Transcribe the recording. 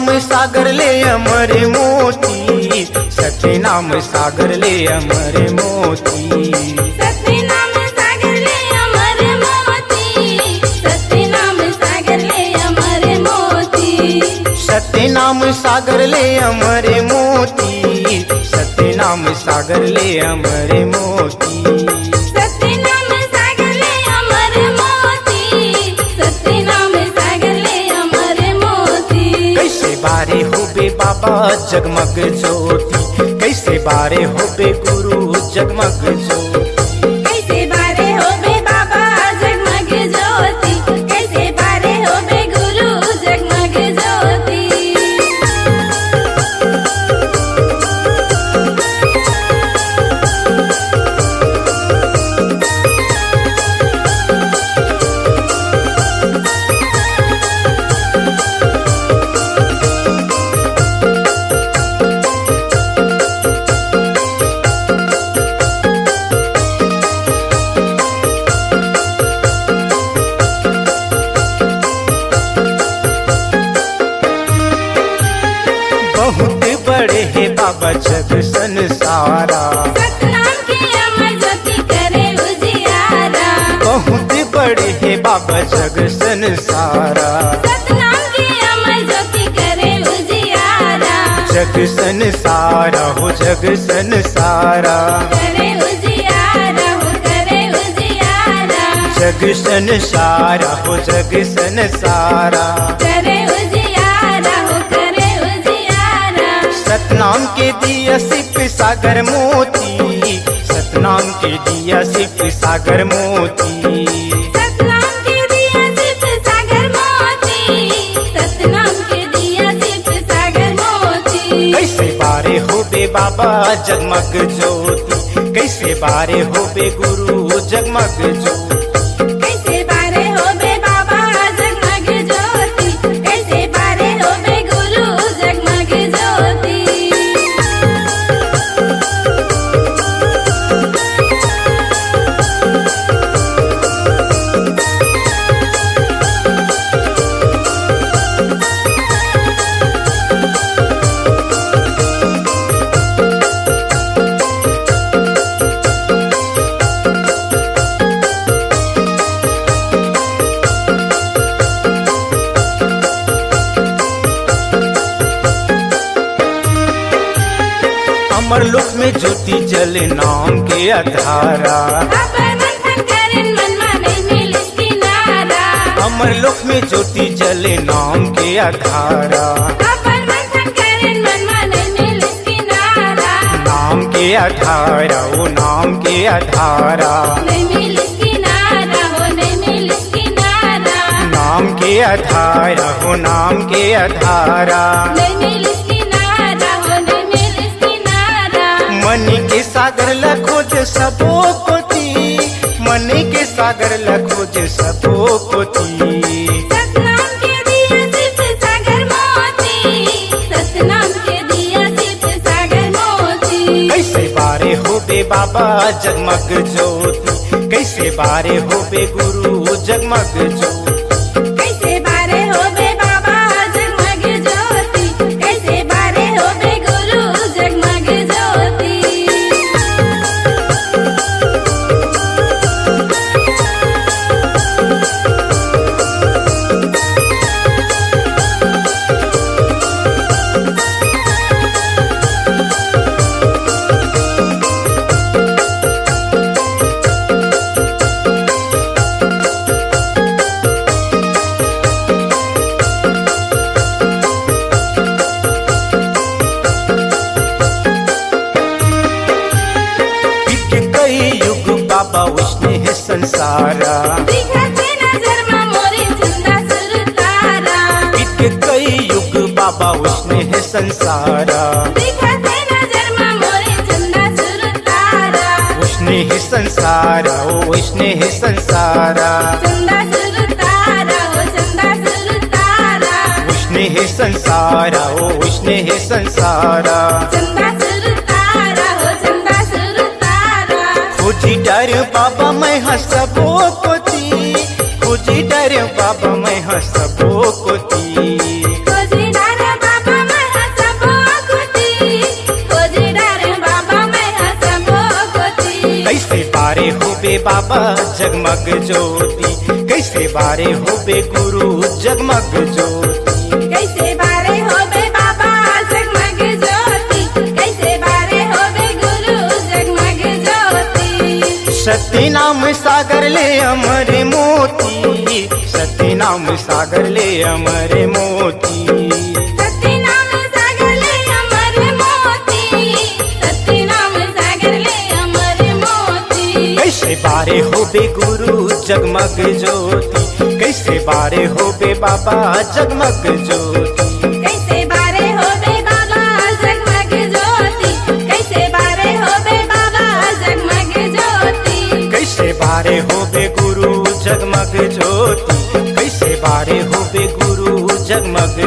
नाम सागर ले अमर मोती, सत्य नाम सागर ले अमर मोती। सत्य नाम सागर ले अमर मोती, सत्य नाम सागर ले अमर मोती। सत्य नाम सागर ले अमर मोती, सत्य नाम सागर ले अमर मोती। सत्य नाम सागर ले अमर मोती, सत्य नाम सागर ले अमर मोती। कैसे बारे होबे बाबा जगमग ज्योति, कैसे बारे होबे गुरु जगमग ज्योति। कैसे बारे होबे बाबा जगमग ज्योति, कैसे बारे होबे गुरु जगमग ज्योति। बहुत बड़े है बाबा जग संसारा, सतनाम की अमर ज्योति करे उजियारा। बहुत बड़े है बाबा जग संसारा। सतनाम की अमर ज्योति करे उजियारा। जग संसारा हो जग संसारा, करे उजियारा हो करे उजियारा। जग संसारा हो जग संसारा। करे उजियारा हो करे उजियारा। सतनाम के दिया सिप सागर मोती, सतनाम के दिया सिप सागर मोती। सतनाम के दिया सिप सागर मोती, सतनाम के दिया सिप सागर मोती। कैसे बारे होबे बाबा जगमग ज्योति, कैसे बारे होबे गुरु जगमग ज्योति। कैसे बारे होबे बाबा जगमग ज्योति, कैसे बारे होबे गुरु जगमग ज्योति। अमर लोक में ज्योति जले नाम के अधारा, मंथन करें मन माने मिलिस किनारा। अमर लोक में ज्योति जले नाम के अधारा। मंथन करें मन माने मिलिस किनारा। नाम के अधारा ओ नाम के अधारा, नहीं मिलिस किनारा हो नहीं मिलिस किनारा। नाम के अधारा हो नाम के अधारा। नहीं मिलिस किनारा हो नहीं मिलिस किनारा। मनी के सागर लखोज सबो कोती, मनी के सागर लखोज सबो कोती। सतनाम के दिया सिप सागर मोती, सतनाम के दिया सिप सागर मोती। कैसे बारे होबे बाबा जगमग ज्योति, कैसे बारे होबे गुरु जगमग ज्योति। कैसे बारे होबे बाबा जगमग ज्योति, कैसे बारे होबे गुरु जगमग ज्योति। बाबा उसने है संसारा, दिखाते नजर में मोरे जिंदा सुरतारा। बीत कई युग बाबा उसने है संसारा। दिखाते नजर में मोरे जिंदा सुरतारा। उसने है संसारा ओ उसने है संसारा। जिंदा सुरतारा हो जिंदा सुरतारा। उसने है संसारा ओ उसने है संसारा। जिंदा सुरतारा हो जिंदा सुरतारा। खोजी डर बाबा मैं हंसबो कोती, खोजी डर बाबा मैं हंसबो कोती। खोजी डर बाबा बारे हो बे बाबा जगमग ज्योति, कैसे बारे हो बे गुरु जगमग ज्योति। कैसे बारे हो बे बाबा जगमग ज्योति, कैसे बारे हो बे गुरु जगमग ज्योति। सत्य नाम सागर ले अमर मोती, सत्य नाम सागर ले अमर मोती। सत्य नाम सागर ले अमर मोती, सत्य नाम सागर ले अमर मोती। कैसे बारे हो बे गुरु जगमग ज्योति, कैसे बारे हो बे बाबा जगमग ज्योति। कैसे बारे हो बे बाबा जगमग ज्योति, कैसे बारे हो बे बाबा जगमग ज्योति। कैसे बारे हो बे गुरु जगमग ज्योति, कैसे बारे हो बे गुरु जगमग